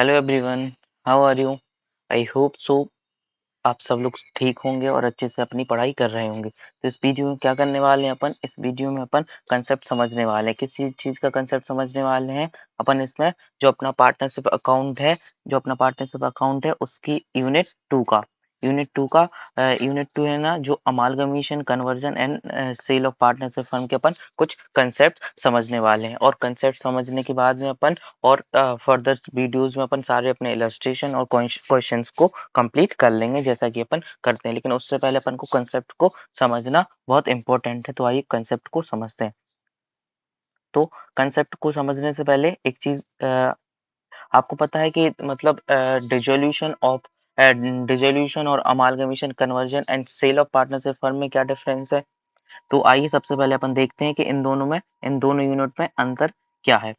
Hello everyone, how are you? I hope so आप सब लोग ठीक होंगे और अच्छे से अपनी पढ़ाई कर रहे होंगे। तो इस वीडियो में क्या करने वाले हैं अपन, इस वीडियो में अपन कंसेप्ट समझने वाले हैं। किस चीज़ का कंसेप्ट समझने वाले हैं अपन इसमें? जो अपना पार्टनरशिप अकाउंट है उसकी यूनिट 2 है ना, जो amalgamation, conversion and sale of partnership firm के अपन कुछ कंसेप्ट समझने वाले हैं। और कंसेप्ट समझने के बाद में अपन और फर्दर वीडियोज़ में अपन सारे अपने इलस्ट्रेशन और क्वेश्चंस को कंप्लीट कर लेंगे जैसा कि अपन करते हैं। लेकिन उससे पहले अपन को कंसेप्ट को समझना बहुत इम्पोर्टेंट है, तो आइए कंसेप्ट को समझते हैं। तो कंसेप्ट को समझने से पहले एक चीज़ आपको पता है कि मतलब डिसोल्यूशन और amalgamation, conversion and sale of partnership firm में क्या डिफरेंस है? तो आइए सबसे पहले अपन देखते हैं कि इन दोनों यूनिट में अंतर क्या है।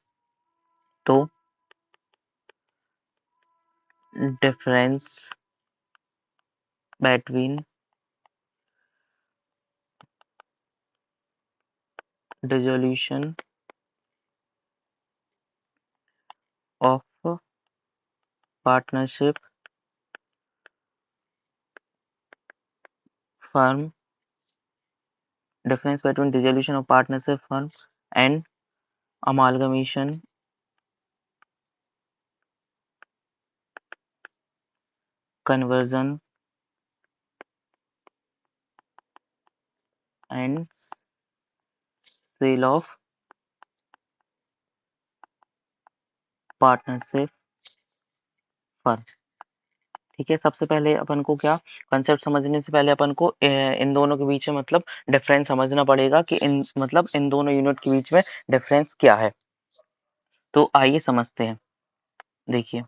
तो difference between dissolution of partnership firm difference between dissolution of partnership firm and amalgamation conversion and sale of partnership firm. ठीक है, सबसे पहले अपन को क्या कंसेप्ट समझने से पहले अपन को इन दोनों के बीच में मतलब डिफरेंस समझना पड़ेगा कि इन दोनों यूनिट के बीच में डिफरेंस क्या है। तो आइए समझते हैं। देखिए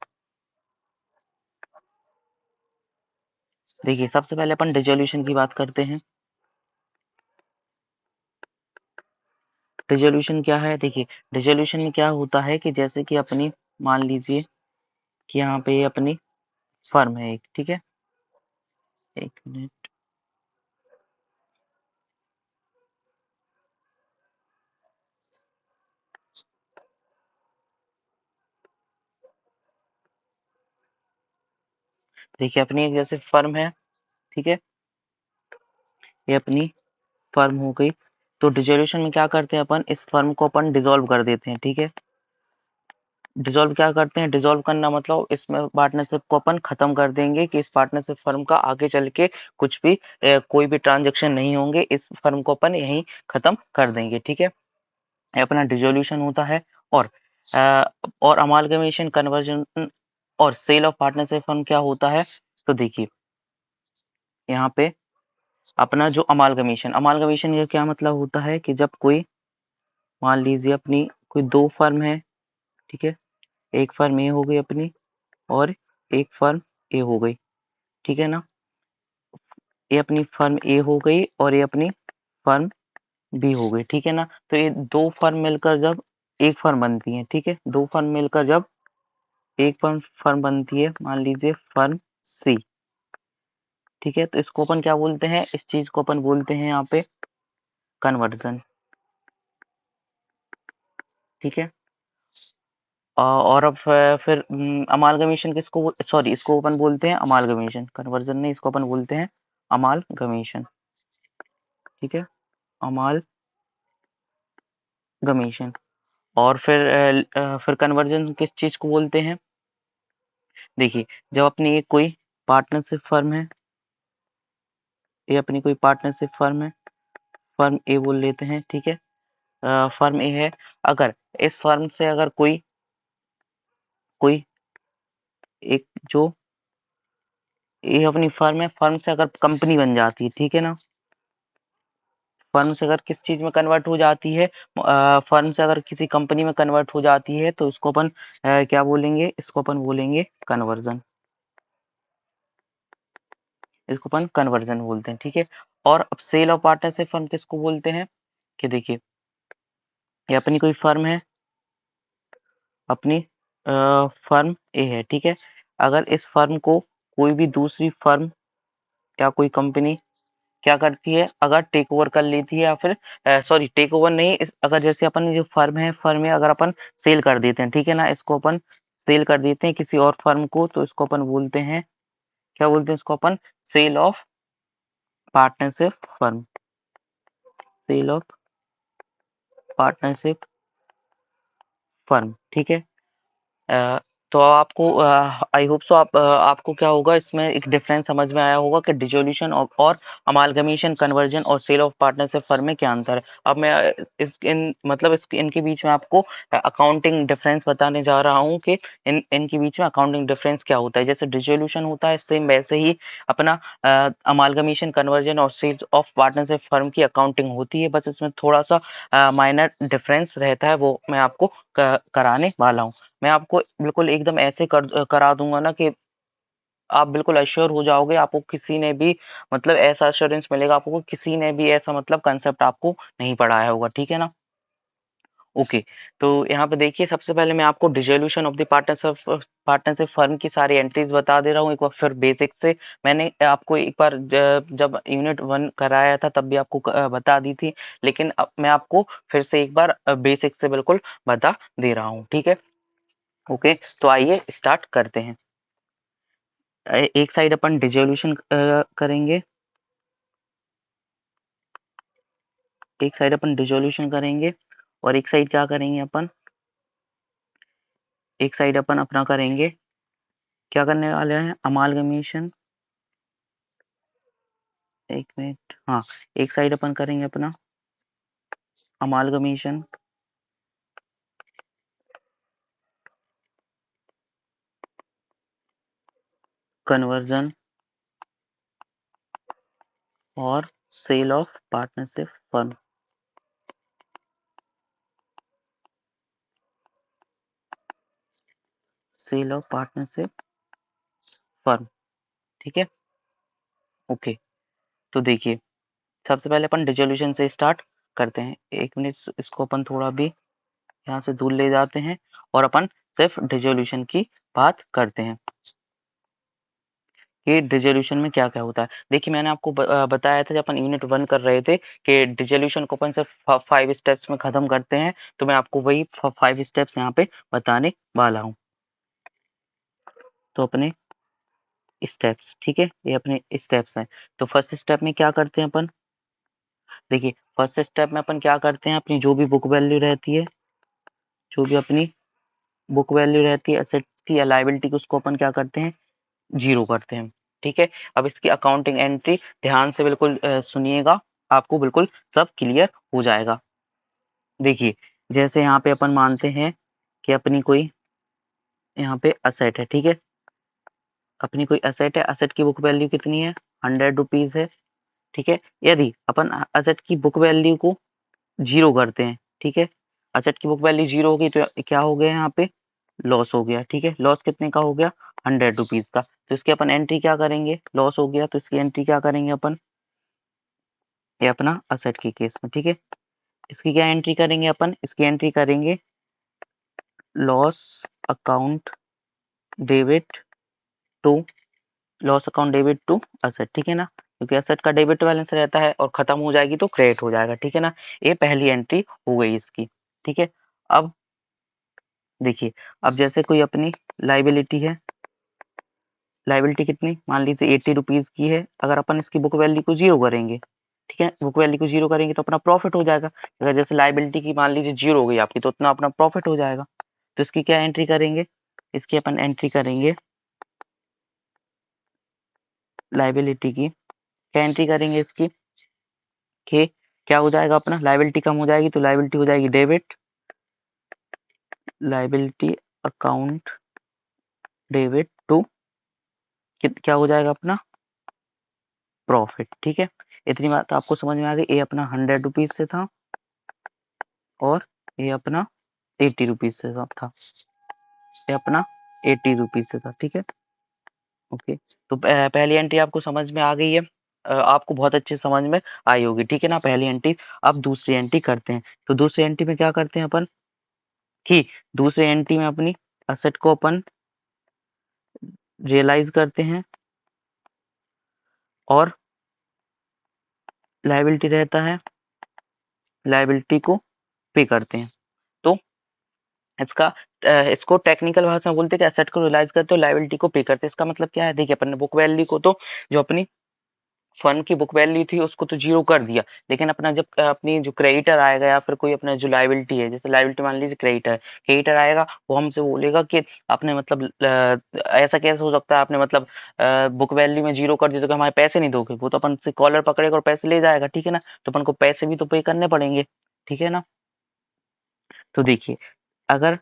देखिए सबसे पहले अपन डिसोल्यूशन की बात करते हैं। डिसोल्यूशन क्या है? देखिए डिसोल्यूशन में क्या होता है कि जैसे कि अपनी मान लीजिए कि यहाँ पे ये अपनी फर्म है एक, ठीक है, एक मिनट। देखिए अपनी एक जैसे फर्म है, ठीक है, ये अपनी फर्म हो गई। तो डिसोल्यूशन में क्या करते हैं अपन, इस फर्म को अपन डिसॉल्व कर देते हैं, ठीक है। डिसॉल्व क्या करते हैं, डिसॉल्व करना मतलब इसमें पार्टनरशिप को अपन खत्म कर देंगे कि इस पार्टनरशिप फर्म का आगे चल के कुछ भी कोई भी ट्रांजेक्शन नहीं होंगे, इस फर्म को अपन यहीं खत्म कर देंगे, ठीक है। ये अपना डिसोल्यूशन होता है। और अ, और अमालगमेशन, कन्वर्जन और सेल ऑफ पार्टनरशिप फर्म क्या होता है? तो देखिए यहाँ पे अपना जो अमालगमेशन अमालगमेशन का क्या मतलब होता है कि जब कोई मान लीजिए अपनी कोई दो फर्म है, ठीक है, एक फर्म ए हो गई अपनी और एक फर्म ए हो गई, ठीक है ना। ये अपनी फर्म ए हो गई और ये अपनी फर्म बी हो गई, ठीक है ना। तो ये दो फर्म मिलकर जब एक फर्म बनती है, ठीक है, दो फर्म मिलकर जब एक फर्म फर्म बनती है, मान लीजिए फर्म सी, ठीक है। तो इसको अपन क्या बोलते हैं, इस चीज को अपन बोलते हैं यहाँ पे कन्वर्जन, ठीक है। और अब फिर अमालगमेशन सॉरी, इसको अपन बोलते हैं अमालगमेशन, कन्वर्जन नहीं, इसको अपन बोलते हैं अमालगमेशन, ठीक है, अमालगमेशन। और फिर कन्वर्जन किस चीज को बोलते हैं? देखिए जब अपनी एक कोई पार्टनरशिप फर्म है, ये अपनी कोई पार्टनरशिप फर्म है, फर्म ए बोल लेते हैं, ठीक है। फर्म ए है, अगर इस फर्म से अगर कोई कोई एक जो ये अपनी फर्म है, फर्म से अगर कंपनी बन जाती है, ठीक है ना, फर्म से अगर किस चीज में कन्वर्ट हो जाती है, फर्म से अगर किसी कंपनी में कन्वर्ट हो जाती है, तो इसको अपन क्या बोलेंगे, इसको अपन बोलेंगे कन्वर्जन, इसको अपन कन्वर्जन बोलते हैं, ठीक है। और अब सेल ऑफ पार्टनरशिप फर्म किसको बोलते हैं? कि देखिए ये अपनी कोई फर्म है, अपनी फर्म ए है, ठीक है। अगर इस फर्म को कोई भी दूसरी फर्म या कोई कंपनी क्या करती है, अगर टेक ओवर कर लेती है, या फिर सॉरी टेक ओवर नहीं, अगर जैसे अपन जो फर्म है, फर्म में अगर अपन सेल कर देते हैं, ठीक है ना, इसको अपन सेल कर देते हैं किसी और फर्म को, तो इसको अपन बोलते हैं, क्या बोलते हैं इसको अपन? Sale of partnership firm, sale of partnership firm, ठीक है। अ, तो आपको आई होप सो आपको क्या होगा इसमें एक डिफरेंस समझ में आया होगा कि डिसोल्यूशन और अमालगमेशन, कन्वर्जन और सेल ऑफ पार्टनरशिप फर्म में क्या अंतर है। अब मैं इस इन मतलब इनके बीच में आपको अकाउंटिंग डिफरेंस बताने जा रहा हूँ कि इनके बीच में अकाउंटिंग डिफरेंस क्या होता है। जैसे डिसोल्यूशन होता है, सेम वैसे ही अपना अमालगमेशन, कन्वर्जन और सेल ऑफ पार्टनरशिप फर्म की अकाउंटिंग होती है, बस इसमें थोड़ा सा माइनर डिफरेंस रहता है, वो मैं आपको कराने वाला हूँ। मैं आपको बिल्कुल एकदम ऐसे करा दूँगा ना कि आप बिल्कुल एश्योर हो जाओगे, आपको किसी ने भी मतलब ऐसा एश्योरेंस मिलेगा आपको, किसी ने भी ऐसा मतलब कांसेप्ट आपको नहीं पढ़ाया होगा, ठीक है ना? ओके, तो यहाँ पे देखिए सबसे पहले मैं आपको dissolution of the partnership firm की सारी एंट्रीज बता दे रहा हूँ एक बार फिर बेसिक से। मैंने आपको एक बार जब यूनिट 1 कराया था तब भी आपको बता दी थी, लेकिन अब मैं आपको फिर से एक बार बेसिक से बिल्कुल बता दे रहा हूँ, ठीक है? ओके, तो आइए स्टार्ट करते हैं। एक साइड अपन डिसोल्यूशन करेंगे, एक साइड अपन डिसोल्यूशन करेंगे और एक साइड क्या करेंगे अपन, एक साइड अपन अपना करेंगे, क्या करने वाले हैं, अमालगमेशन। एक मिनट, हाँ, एक साइड अपन करेंगे अपना अमालगमेशन, कन्वर्जन और sale of partnership firm, sale of partnership firm, ठीक है। ओके, तो देखिए सबसे पहले अपन डिसोल्यूशन से स्टार्ट करते हैं। एक मिनट, इसको अपन थोड़ा भी यहाँ से दूर ले जाते हैं और अपन सिर्फ डिसोल्यूशन की बात करते हैं कि डिसोल्यूशन में क्या-क्या होता है। देखिए मैंने आपको बताया था जब अपन यूनिट 1 कर रहे थे कि डिसोल्यूशन को अपन सिर्फ 5 स्टेप्स में खत्म करते हैं, तो मैं आपको वही 5 स्टेप्स यहाँ पे बताने वाला हूँ। तो अपने स्टेप्स, ठीक है? ये अपने स्टेप्स हैं। तो फर्स्ट स्टेप में क्या करते हैं अपन? देखिए फर्स्ट स्टेप में अपन क्या करते हैं, अपनी जो भी बुक वैल्यू रहती है, जो भी अपनी बुक वैल्यू रहती है एसेट्स की या लायबिलिटी की, उसको अपन क्या करते हैं, 0 करते हैं, ठीक है? अब इसकी अकाउंटिंग एंट्री ध्यान से बिल्कुल सुनिएगा, आपको बिल्कुल सब क्लियर हो जाएगा। देखिए, जैसे यहाँ पे अपन मानते हैं कि अपनी कोई यहाँ पे असेट है, ठीक है? अपनी कोई असेट है, असेट की बुक वैल्यू कितनी है? ₹100 है, ठीक है? यदि अपन असेट की बुक वैल्यू को 0 करते हैं, ठीक है? असेट की बुक वैल्यू 0 हो गई तो क्या हो गया यहाँ पे? लॉस हो गया, ठीक है? लॉस कितने का हो गया? ₹100 का। तो इसकी अपन एंट्री क्या करेंगे? लॉस हो गया तो इसकी एंट्री क्या करेंगे अपन? ये अपना असेट के केस में, ठीक है? इसकी क्या एंट्री करेंगे अपन? इसकी एंट्री करेंगे loss account debit to, loss account debit to asset, ठीक है ना? क्योंकि असेट का डेबिट बैलेंस रहता है और खत्म हो जाएगी तो क्रेडिट हो जाएगा, ठीक है ना? ये पहली एंट्री हो गई इसकी, ठीक है? अब देखिए, अब जैसे कोई अपनी लायबिलिटी है, लायबिलिटी कितनी, मान लीजिए ₹80 की है, अगर अपन इसकी बुक वैल्यू को 0 करेंगे, ठीक है? बुक वैल्यू को 0 करेंगे तो अपना प्रॉफिट हो जाएगा। अगर जैसे लायबिलिटी की मान लीजिए 0 हो गई आपकी, तो उतना अपना प्रॉफिट हो जाएगा। तो इसकी क्या एंट्री करेंगे? इसकी अपन एंट्री करेंगे लायबिलिटी की, क्या एंट्री करेंगे इसकी कि क्या हो जाएगा अपना, लायबिलिटी कम हो जाएगी तो लायबिलिटी हो जाएगी debit, liability account debit to क्या हो जाएगा अपना, प्रॉफिट, ठीक है? इतनी बात तो आपको समझ में आ गई। ये अपना ₹100 से था और ये अपना ₹80 से था, ये अपना ₹80 से था, ठीक है? ओके, तो पहली एंट्री आपको समझ में आ गई है। आपको बहुत अच्छे समझ में आई होगी, ठीक है ना? पहली एंट्री। अब दूसरी एंट्री करते हैं। तो दूसरी एंट्री में क्या करते हैं अपन कि दूसरी एंट्री में अपनी असेट को अपन रियलाइज करते हैं और लायबिलिटी रहता है, लायबिलिटी को पे करते हैं। तो इसका इसको टेक्निकल भाषा में बोलते हैं कि एसेट को रियलाइज करते हो, लायबिलिटी को पे करते हैं। इसका मतलब क्या है, देखिए अपन ने बुक वैल्यू को तो जो अपनी फर्म की बुक वैल्यू थी उसको तो जीरो कर दिया, लेकिन अपना जब अपनी जो क्रेडिटर आएगा या फिर कोई अपना जो लायबिलिटी है, जैसे लायबिलिटी मान लीजिए क्रेडिटर, क्रेडिटर आएगा वो हमसे बोलेगा कि आपने मतलब ऐसा कैसे हो सकता है, आपने मतलब बुक वैल्यू में जीरो कर दिया तो क्या हमारे पैसे नहीं दोगे? वो तो अपन से कॉलर पकड़ेगा और पैसे ले जाएगा, ठीक है ना? तो अपन को पैसे भी तो पे करने पड़ेंगे, ठीक है ना? तो देखिए, अगर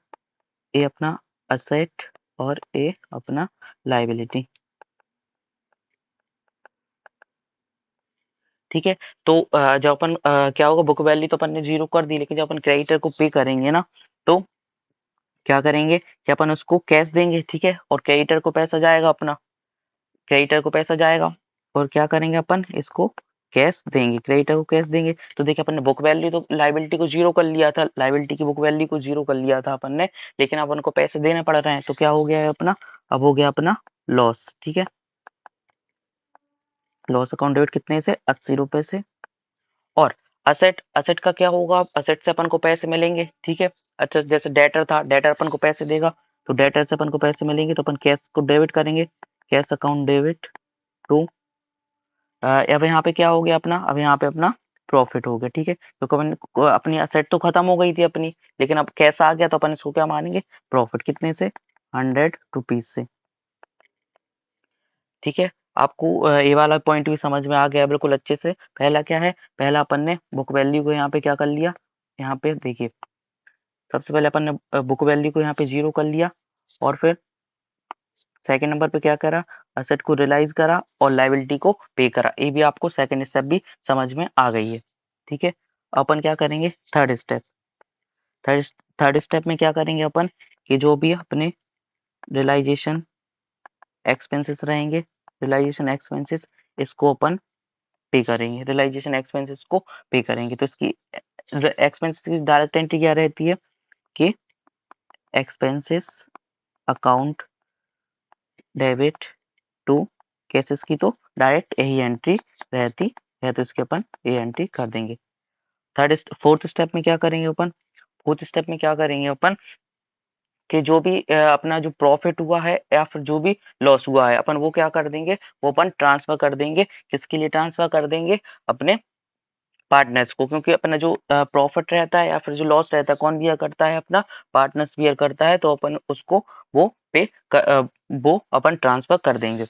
ए अपना असेट और ए अपना लायबिलिटी, ठीक है? तो जब अपन क्या होगा, बुक वैल्यू तो अपन ने जीरो कर दी, लेकिन जब अपन क्रेडिटर को पे करेंगे ना, तो क्या करेंगे कि अपन उसको कैश देंगे, ठीक है? और क्रेडिटर को पैसा जाएगा अपना, क्रेडिटर को पैसा जाएगा, और क्या करेंगे अपन इसको कैश देंगे, क्रेडिटर को कैश देंगे। तो देखिए अपन ने बुक वैल्यू तो लायबिलिटी को जीरो कर लिया था, लायबिलिटी की बुक वैल्यू को जीरो कर लिया था अपन ने, लेकिन अपन को पैसे देने पड़ रहे हैं, तो क्या हो गया है अपना, अब हो गया अपना लॉस, ठीक है? लॉस अकाउंट डेबिट कितने से, 80 रुपए से। और असेट, असेट का क्या होगा, असेट से अपन को पैसे मिलेंगे, ठीक है? अच्छा, जैसे डेटर था, डेटर अपन को पैसे देगा, तो डेटर से अपन को पैसे मिलेंगे, तो अपन कैश को डेबिट करेंगे, कैश अकाउंट डेबिट टू, अब यहाँ पे क्या हो गया अपना, अब यहाँ पे अपना प्रॉफिट हो गया, ठीक है? क्योंकि अपन अपनी असेट तो खत्म हो गई थी अपनी, लेकिन अब कैश आ गया तो अपन इसको क्या मानेंगे, प्रॉफिट, कितने से, 100 रुपीज से, ठीक है? आपको ये वाला पॉइंट भी समझ में आ गया बिल्कुल अच्छे से। पहला क्या है, पहला अपन ने बुक वैल्यू को यहाँ पे क्या कर लिया, यहाँ पे देखिए सबसे पहले अपन ने बुक वैल्यू को यहाँ पे जीरो कर लिया, और फिर सेकंड नंबर पे क्या करा, असेट को रियलाइज करा और लायबिलिटी को पे करा। ये भी आपको सेकंड स्टेप भी समझ में आ गई है, ठीक है? अपन क्या करेंगे, third step, third third step में क्या करेंगे अपन, कि जो भी अपने रियलाइजेशन एक्सपेंसेस रहेंगे, रियलाइजेशन एक्सपेंसेस, इसको अपन पे करेंगे, रियलाइजेशन एक्सपेंसेस को पे करेंगे। तो इसकी एक्सपेंसेस की डायरेक्ट एंट्री क्या रहती है, कि expenses account debit to, cases की तो डायरेक्ट यही एंट्री रहती है, तो इसके अपन ये एंट्री कर देंगे। फोर्थ स्टेप में क्या करेंगे अपन, फोर्थ स्टेप में क्या करेंगे अपन, कि जो भी अपना जो प्रॉफिट हुआ है या फिर जो भी लॉस हुआ है, अपन वो क्या कर देंगे, वो अपन ट्रांसफर कर देंगे, किसके लिए ट्रांसफर कर देंगे, अपने पार्टनर्स को। क्योंकि अपना जो प्रॉफिट रहता है या फिर जो लॉस रहता है, कौन बियर करता है, अपना पार्टनर्स बियर करता है, तो अपन उसको वो वो अपन ट्रांसफर कर देंगे,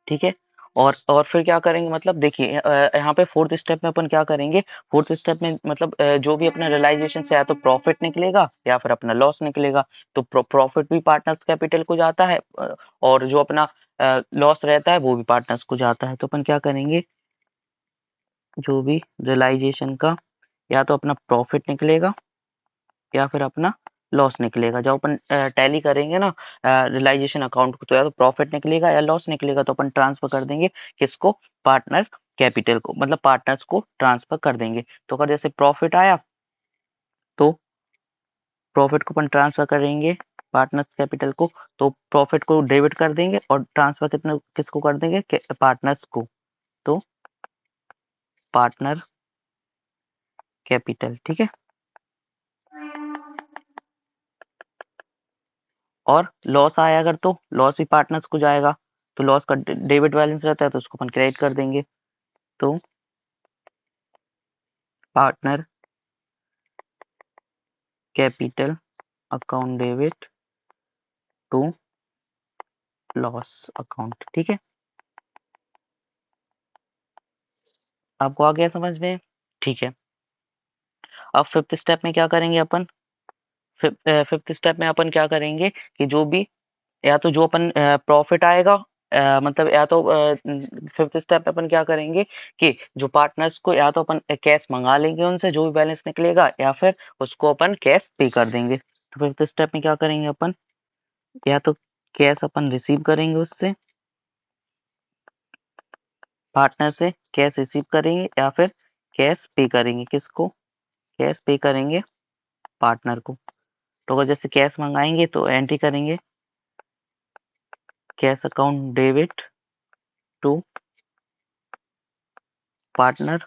ठीक है? और फिर क्या करेंगे, मतलब देखिए यहाँ पे फोर्थ स्टेप में अपन क्या करेंगे, फोर्थ स्टेप में मतलब जो भी अपना रियलाइजेशन से या तो प्रॉफिट निकलेगा या फिर अपना लॉस निकलेगा, तो प्रॉफिट भी पार्टनर्स कैपिटल को जाता है, और जो अपना लॉस रहता है वो भी पार्टनर्स को जाता है। तो अपन क्या करेंगे, जो भी रियलाइजेशन का या तो अपना प्रॉफिट निकलेगा या फिर अपना लॉस निकलेगा, जब अपन टैली करेंगे ना रियलाइजेशन अकाउंट को, तो या तो प्रॉफिट निकलेगा या लॉस निकलेगा, तो अपन ट्रांसफर कर देंगे किसको, पार्टनर कैपिटल को, मतलब पार्टनर्स को ट्रांसफर कर देंगे। तो अगर जैसे प्रॉफिट आया, तो प्रॉफिट को अपन ट्रांसफर करेंगे पार्टनर्स कैपिटल को, तो प्रॉफिट को डेबिट कर देंगे और ट्रांसफर कितने किसको कर देंगे, पार्टनर्स को, तो पार्टनर कैपिटल, ठीक है? और लॉस आया अगर, तो लॉस भी पार्टनर्स को जाएगा, तो लॉस का डेबिट बैलेंस रहता है तो उसको अपन क्रेडिट कर देंगे, तो partner capital account debit to loss account, ठीक है? आपको आ गया समझ में? ठीक है। अब फिफ्थ स्टेप में क्या करेंगे अपन, फिफ्थ स्टेप में अपन क्या करेंगे, कि जो भी या तो जो अपन प्रॉफिट आएगा, मतलब या तो फिफ्थ स्टेप पे अपन क्या करेंगे, कि जो पार्टनर्स को या तो अपन कैश मंगा लेंगे उनसे, जो भी बैलेंस निकलेगा, या फिर उसको अपन कैश पे कर देंगे। तो फिफ्थ स्टेप में क्या करेंगे अपन, या तो कैश अपन रिसीव करेंगे उससे, पार्टनर से कैश रिसीव करेंगे, या फिर कैश पे करेंगे, किसको, कैश पे करेंगे पार्टनर को। तो अगर जैसे कैश मंगाएंगे तो एंट्री करेंगे cash account debit to partner,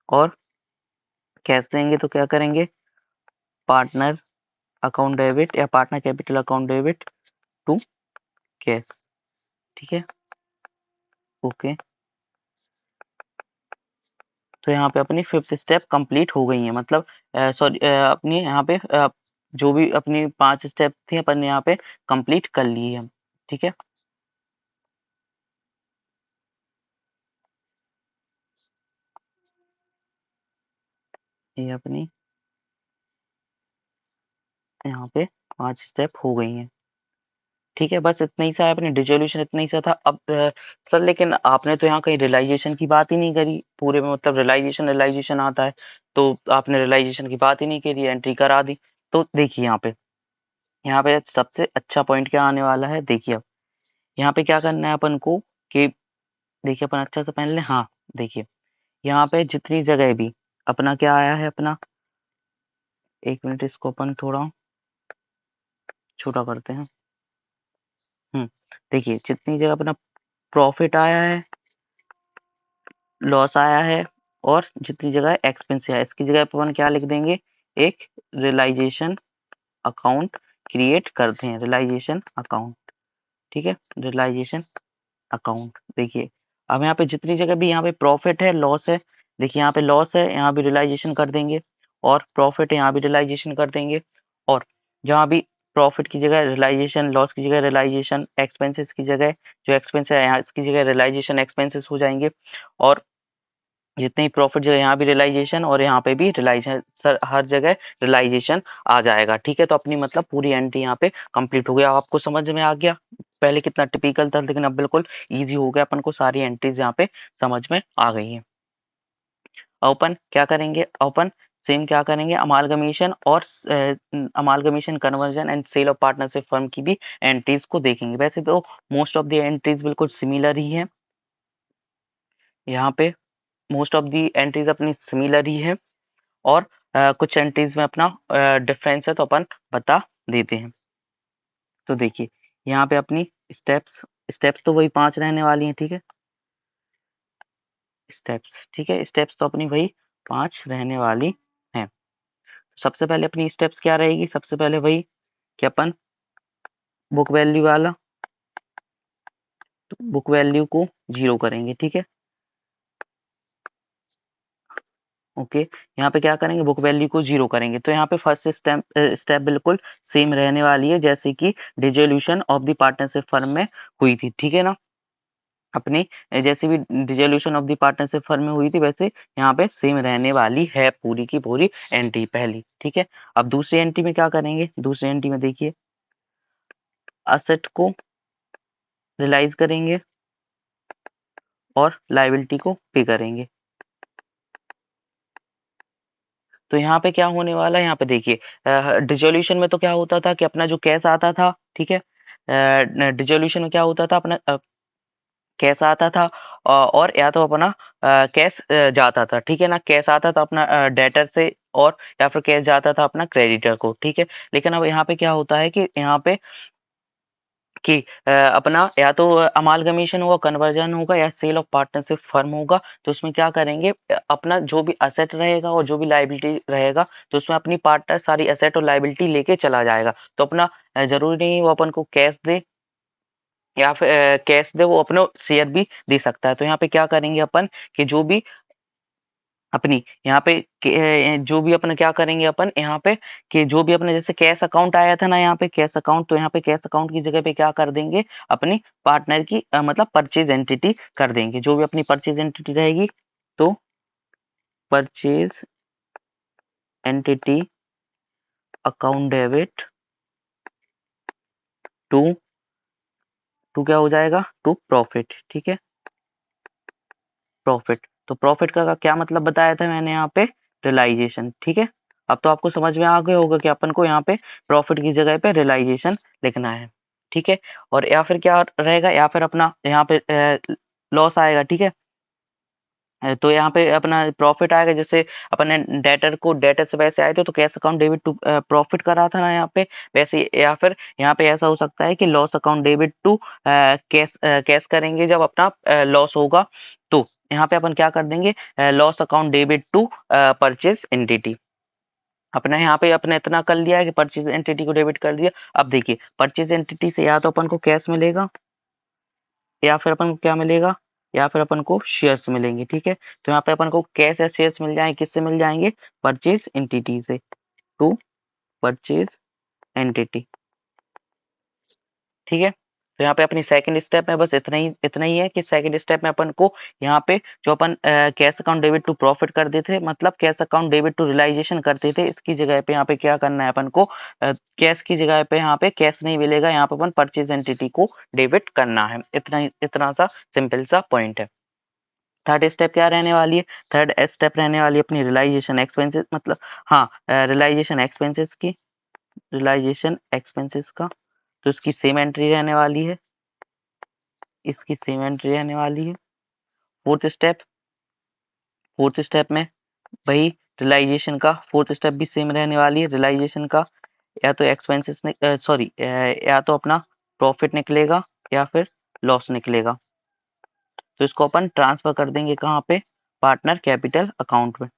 और कैश देंगे तो क्या करेंगे, पार्टनर अकाउंट डेबिट या partner capital account debit to cash, ठीक है। ओके, तो यहाँ पे अपनी फिफ्थ स्टेप कंप्लीट हो गई है, मतलब सॉरी अपनी यहाँ पे जो भी अपनी 5 स्टेप थी अपन ने यहाँ पे कंप्लीट कर ली है, ठीक है। ये अपनी यहाँ पे 5 स्टेप हो गई हैं, ठीक है। बस इतना ही सा है, अपनी डिसोल्यूशन इतना ही सा था। अब सर लेकिन आपने तो यहाँ कहीं रियलाइजेशन की बात ही नहीं करी पूरे में, मतलब रियलाइजेशन रियलाइजेशन आता है तो आपने रियलाइजेशन की बात ही नहीं करी, एंट्री करा दी। तो देखिए यहाँ पे सबसे अच्छा पॉइंट क्या आने वाला है, देखिए अब यहाँ पे क्या करना है अपन को कि देखिए अपन अच्छा से पहन लें। हाँ, देखिए यहाँ पे जितनी जगह भी अपना क्या आया है, अपना 1 मिनट इसको अपन थोड़ा छोटा करते हैं। देखिए जितनी जगह अपना प्रॉफिट आया है, लॉस आया है और जितनी जगह एक्सपेंस है, इसकी जगह पे अपन क्या लिख देंगे, एक रियलाइजेशन अकाउंट क्रिएट करते हैं, रियलाइजेशन अकाउंट, ठीक है। रियलाइजेशन अकाउंट, देखिए अब यहाँ पे जितनी जगह भी यहाँ पे प्रॉफिट है लॉस है, देखिए यहाँ पे लॉस है यहाँ भी रियलाइजेशन कर देंगे, और प्रॉफिट है यहाँ भी रियलाइजेशन कर देंगे, और जहाँ भी प्रॉफिट की जगह रियलाइजेशन, लॉस की जगह रियलाइजेशन, एक्सपेंसेस की जगह जो एक्सपेंस है यहाँ इसकी जगह रियलाइजेशन एक्सपेंसेस हो जाएंगे, और जितने ही प्रॉफिट जो है यहाँ भी रियलाइजेशन और यहाँ पे भी रियलाइजेशन, सर हर जगह रियलाइजेशन आ जाएगा, ठीक है। तो अपनी मतलब पूरी एंट्री यहाँ पे कंप्लीट हो गया, आपको समझ में आ गया। पहले कितना टिपिकल था लेकिन अब बिल्कुल इजी हो गया, अपन को सारी एंट्रीज यहाँ पे समझ में आ गई हैं। ओपन क्या करेंगे, ओपन सेम क्या करेंगे, अमालगमेशन और amalgamation conversion and sale of partnership firm की भी एंट्रीज को देखेंगे। वैसे तो मोस्ट ऑफ द एंट्रीज बिल्कुल सिमिलर ही है, यहाँ पे मोस्ट ऑफ दी एंट्रीज अपनी सिमिलर ही है, और कुछ एंट्रीज में अपना डिफरेंस है तो अपन बता देते हैं। तो देखिए यहाँ पे अपनी स्टेप्स स्टेप्स तो वही 5 रहने वाली हैं, ठीक है। स्टेप्स, ठीक है, स्टेप्स तो अपनी वही 5 रहने वाली हैं। सबसे पहले अपनी स्टेप्स क्या रहेगी, सबसे पहले वही कि अपन बुक वैल्यू वाला, तो बुक वैल्यू को 0 करेंगे, ठीक है। ओके, यहाँ पे क्या करेंगे, बुक वैल्यू को 0 करेंगे। तो यहाँ पे फर्स्ट स्टेप स्टेप बिल्कुल सेम रहने वाली है जैसे कि dissolution of the partnership firm में हुई थी, ठीक है ना। अपनी जैसे भी dissolution of the partnership firm में हुई थी वैसे यहाँ पे सेम रहने वाली है पूरी की पूरी एंट्री पहली, ठीक है। अब दूसरी एंट्री में क्या करेंगे, दूसरी एंट्री में देखिए असेट को रियलाइज करेंगे और लायबिलिटी को पे करेंगे। तो यहाँ पे क्या होने वाला है, यहाँ पे देखिए डिसोल्यूशन में तो क्या होता था कि अपना जो कैश आता था, ठीक है। डिसोल्यूशन में क्या होता था, अपना कैश आता था और या तो अपना कैश जाता था, ठीक है ना। कैश आता था अपना डेटर से, और या फिर कैश जाता था अपना क्रेडिटर को, ठीक है। लेकिन अब यहाँ पे क्या होता है कि यहाँ पे कि अपना या तो अमालगमेशन होगा, कन्वर्जन होगा, या सेल ऑफ पार्टनरशिप फर्म होगा। तो उसमें क्या करेंगे, अपना जो भी असेट रहेगा और जो भी लायबिलिटी रहेगा तो उसमें अपनी पार्टनर सारी असेट और लायबिलिटी लेके चला जाएगा। तो अपना जरूरी नहीं वो अपन को कैश दे या फिर कैश दे, वो अपना शेयर भी दे सकता है। तो यहाँ पे क्या करेंगे अपन कि जो भी अपनी यहाँ पे जो भी अपना क्या करेंगे अपन यहाँ पे कि जो भी अपने जैसे कैश अकाउंट आया था ना, यहाँ पे कैश अकाउंट, तो यहाँ पे कैश अकाउंट की जगह पे क्या कर देंगे, अपनी पार्टनर की मतलब परचेज एंटिटी कर देंगे। जो भी अपनी परचेज एंटिटी रहेगी तो purchase entity account debit to to क्या हो जाएगा, टू प्रॉफिट, ठीक है। प्रॉफिट, तो प्रॉफिट का क्या मतलब बताया था मैंने यहाँ पे, रियलाइजेशन, ठीक है। अब तो आपको समझ में आ गया होगा कि अपन को यहाँ पे प्रॉफिट की जगह पे रियलाइजेशन लिखना है, ठीक है। और या फिर क्या रहेगा, या फिर अपना यहाँ पे लॉस आएगा, ठीक है। तो यहाँ पे अपना प्रॉफिट आएगा, जैसे अपन ने डेटर को डेटर से पैसे आए थे तो cash account debit to profit करा था ना यहाँ पे, वैसे या फिर यहाँ पे ऐसा हो सकता है कि loss account debit to cash cash करेंगे जब अपना लॉस होगा। तो यहाँ पे अपन क्या कर देंगे, loss account debit to purchase entity, अपना यहाँ पे अपने इतना कर लिया है कि परचेज एंटिटी को डेबिट कर दिया। अब देखिए परचेज एंटिटी से या तो अपन को कैश मिलेगा या फिर अपन को क्या मिलेगा, या फिर अपन को शेयर्स मिलेंगे। ठीक है, तो यहाँ पे अपन को कैश या शेयर्स मिल जाएंगे, किससे मिल जाएंगे, परचेज एंटिटी से, टू परचेज एंटिटी। ठीक है, तो यहाँ पे अपनी सेकंड स्टेप में बस इतना ही है कि सेकंड स्टेप में अपन को यहाँ पे जो अपन cash account debit to profit कर देते थे, मतलब cash account debit to realisation करते थे, इसकी जगह पे यहाँ पे क्या करना है अपन को, कैश की जगह पे यहाँ पे कैश नहीं मिलेगा, यहाँ पे अपन परचेज एंटिटी को डेबिट करना है। इतना सा सिंपल सा पॉइंट है। थर्ड स्टेप क्या रहने वाली है, थर्ड स्टेप रहने वाली है अपनी रियलाइजेशन एक्सपेंसेस, मतलब हाँ रियलाइजेशन एक्सपेंसेस की, रियलाइजेशन एक्सपेंसेस का, तो इसकी सेम एंट्री रहने वाली है, इसकी सेम एंट्री रहने वाली है। फोर्थ स्टेप में वही रियलाइजेशन का फोर्थ स्टेप भी सेम रहने वाली है। रियलाइजेशन का या तो एक्सपेंसेस सॉरी या तो अपना प्रॉफिट निकलेगा या फिर लॉस निकलेगा, तो इसको अपन ट्रांसफर कर देंगे कहाँ पे, पार्टनर कैपिटल अकाउंट में,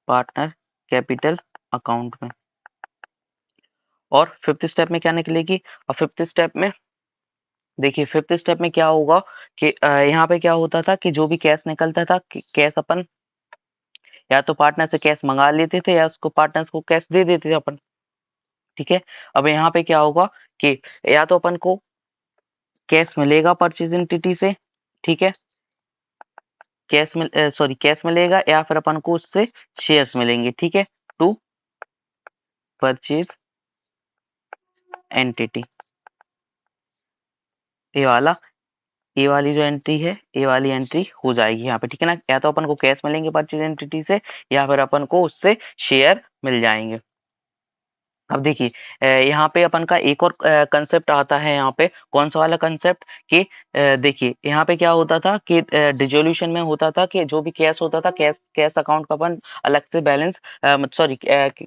पार्टनर कैपिटल अकाउंट में। और फिफ्थ स्टेप में क्या निकलेगी, और फिफ्थ स्टेप में देखिए फिफ्थ स्टेप में क्या होगा कि यहाँ पे क्या होता था कि जो भी कैश निकलता था, कैश अपन या तो पार्टनर से कैश मंगा लेते थे या उसको पार्टनर्स को कैश दे देते थे अपन। ठीक है, अब यहाँ पे क्या होगा कि या तो अपन को कैश मिलेगा परचेज एंटिटी से, ठीक है, कैश मिलेगा या फिर अपन को उससे शेयर्स मिलेंगे। ठीक है, टू परचेज एंटिटी, ये वाला ए वाली जो एंट्री है, ए वाली एंट्री हो जाएगी यहाँ पे। ठीक है ना, या तो अपन को कैश मिलेंगे परचेज एंटिटी से या फिर अपन को उससे शेयर मिल जाएंगे। अब देखिए यहाँ पे अपन का एक और कंसेप्ट आता है यहाँ पे, कौन सा वाला कंसेप्ट कि देखिए यहाँ पे क्या होता था कि डिसोल्यूशन में होता था कि जो भी कैश होता था, कैश कैश अकाउंट का अपन अलग से बैलेंस सॉरी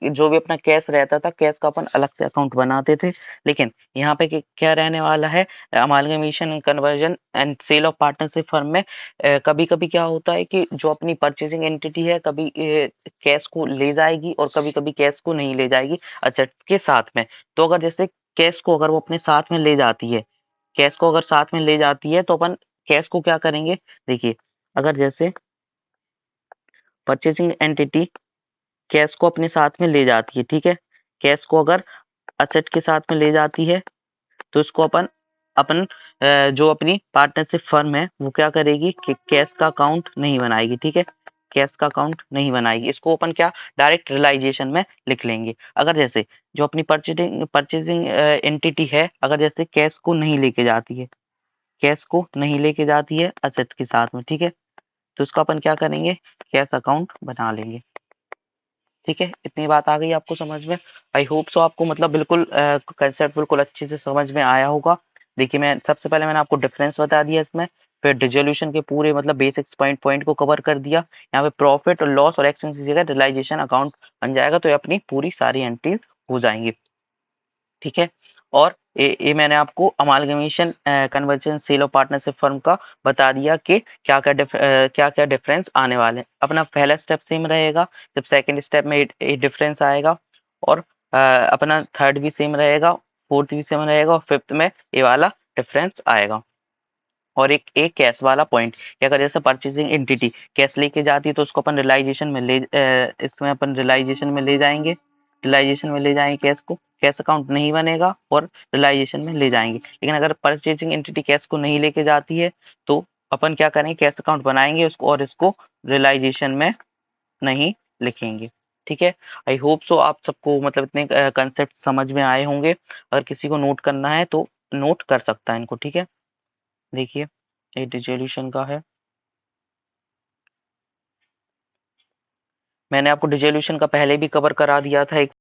जो भी अपना कैश रहता था, कैश का अपन अलग से अकाउंट बनाते थे। लेकिन यहाँ पे क्या रहने वाला है, amalgamation and conversion and sale of partnership firm में कभी कभी क्या होता है कि जो अपनी परचेजिंग एंटिटी है कभी कैश को ले जाएगी और कभी कभी कैश को नहीं ले जाएगी असेट्स के साथ में। तो अगर जैसे कैश को अगर वो अपने साथ में ले जाती है, कैश को अगर साथ में ले जाती है तो अपन कैश को क्या करेंगे, देखिए अगर जैसे परचेजिंग एंटिटी कैश को अपने साथ में ले जाती है, ठीक है, कैश को अगर असेट के साथ में ले जाती है तो इसको अपन अपन जो अपनी पार्टनरशिप फर्म है वो क्या करेगी कि कैश का अकाउंट नहीं बनाएगी। ठीक है, कैश का अकाउंट नहीं बनाएगी, इसको अपन क्या डायरेक्ट रियलाइजेशन में लिख लेंगे। अगर जैसे जो अपनी परचेजिंग परचेजिंग एंटिटी है अगर जैसे कैश को नहीं लेके जाती है, कैश को नहीं लेके जाती है असेट के साथ में, ठीक है, तो इसको अपन क्या करेंगे, कैश अकाउंट बना लेंगे। ठीक है, इतनी बात आ गई आपको समझ में। आई होप सो आपको मतलब बिल्कुल कंसेप्ट बिल्कुल अच्छे से समझ में आया होगा। देखिए मैं सबसे पहले मैंने आपको डिफरेंस बता दिया इसमें, फिर डिसोल्यूशन के पूरे मतलब बेसिक्स पॉइंट पॉइंट को कवर कर दिया। यहाँ पे प्रॉफिट और लॉस और एक्सपेंस की जगह रियलाइजेशन अकाउंट बन जाएगा, तो ये अपनी पूरी सारी एंट्रीज हो जाएंगी। ठीक है, और ये मैंने आपको amalgamation conversion sale of partnership firm का बता दिया कि क्या क्या डिफरेंस आने वाले हैं। अपना पहला स्टेप सेम रहेगा, जब सेकंड स्टेप में ये डिफरेंस आएगा, और अपना थर्ड भी सेम रहेगा, फोर्थ भी सेम रहेगा, और फिफ्थ में ये वाला डिफरेंस आएगा। और एक कैश वाला पॉइंट कि अगर जैसे परचेजिंग एंटिटी कैश लेके जाती है तो उसको अपन रियलाइजेशन में इसमें अपन रियलाइजेशन में ले जाएंगे, रियलाइजेशन में ले जाएंगे कैश को, कैश अकाउंट नहीं बनेगा और रियलाइजेशन में ले जाएंगे। लेकिन अगर परचेजिंग एंटिटी कैश को नहीं लेके जाती है तो अपन क्या करेंगे, कैश अकाउंट बनाएंगे उसको और इसको रियलाइजेशन में नहीं लिखेंगे। ठीक है, आई होप सो आप सबको मतलब इतने कंसेप्ट समझ में आए होंगे। अगर किसी को नोट करना है तो नोट कर सकता है इनको। ठीक है, देखिए ये डिसोल्यूशन का है, मैंने आपको डिसोल्यूशन का पहले भी कवर करा दिया था एक